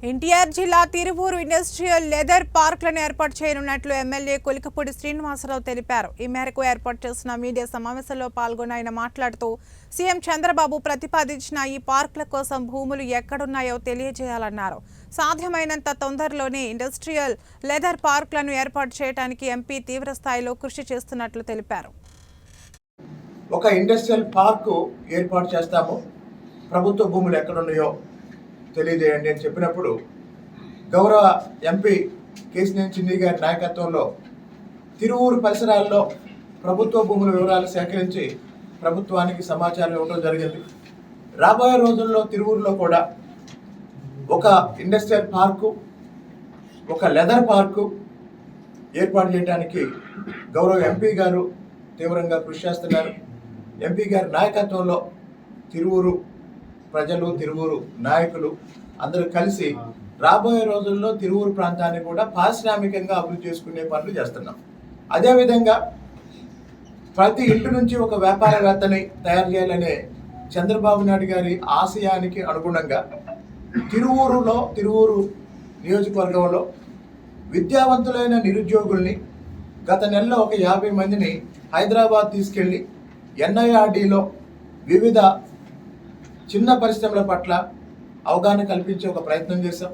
ఎన్టీఆర్ జిల్లా Tiruvuru industrial leather పార్క్లను ఏర్పాటు చేయనున్నట్లు ఎమ్మెల్యే కొలికపూడి శ్రీనివాసరావు తెలిపారు. ఈ మేరకు ఏర్పాటు చేసిన మీడియా సమావేశంలో పాల్గొన్న ఆయన మాట్లాడుతూ సీఎం చంద్రబాబు ప్రతిపాదించిన ఈ పార్కుల కోసం భూములు ఎక్కడున్నాయో తెలియజేయాలన్నారు. సాధ్యమైనంత తొందరలోనే ఇండస్ట్రియల్ లెదర్ పార్కులను ఏర్పాటు చేయడానికి ఎంపీ తీవ్ర స్థాయిలో కృషి చేస్తున్నట్లు తెలిపారు. ఒక ఇండస్ట్రియల్ పార్కు ఏర్పాటు చేస్తాము, ప్రభుత్వ భూములు ఎక్కడున్నాయో తెలియజేయండి అని చెప్పినప్పుడు గౌరవ ఎంపీ కేశినేని చిన్ని గారి నాయకత్వంలో తిరువూరు పరిసరాల్లో ప్రభుత్వ భూముల వివరాలు సేకరించి ప్రభుత్వానికి సమాచారం ఇవ్వడం జరిగింది. రాబోయే రోజుల్లో తిరువూరులో కూడా ఒక ఇండస్ట్రియల్ పార్కు, ఒక లెదర్ పార్కు ఏర్పాటు చేయడానికి గౌరవ ఎంపీ గారు తీవ్రంగా కృషి చేస్తున్నారు. ఎంపీ గారి నాయకత్వంలో తిరువూరు ప్రజలు, తిరువూరు నాయకులు అందరూ కలిసి రాబోయే రోజుల్లో తిరువూరు ప్రాంతాన్ని కూడా పారిశ్రామికంగా అభివృద్ధి చేసుకునే పనులు చేస్తున్నాం. అదేవిధంగా ప్రతి ఇంటి నుంచి ఒక వ్యాపారవేత్తని తయారు చేయాలనే చంద్రబాబు నాయుడు గారి ఆశయానికి అనుగుణంగా తిరువూరు నియోజకవర్గంలో విద్యావంతులైన నిరుద్యోగుల్ని గత నెలలో ఒక 50 మందిని హైదరాబాద్ తీసుకెళ్ళి ఎన్ఐఆర్డీలో వివిధ చిన్న పరిశ్రమల పట్ల అవగాహన కల్పించే ఒక ప్రయత్నం చేశాం.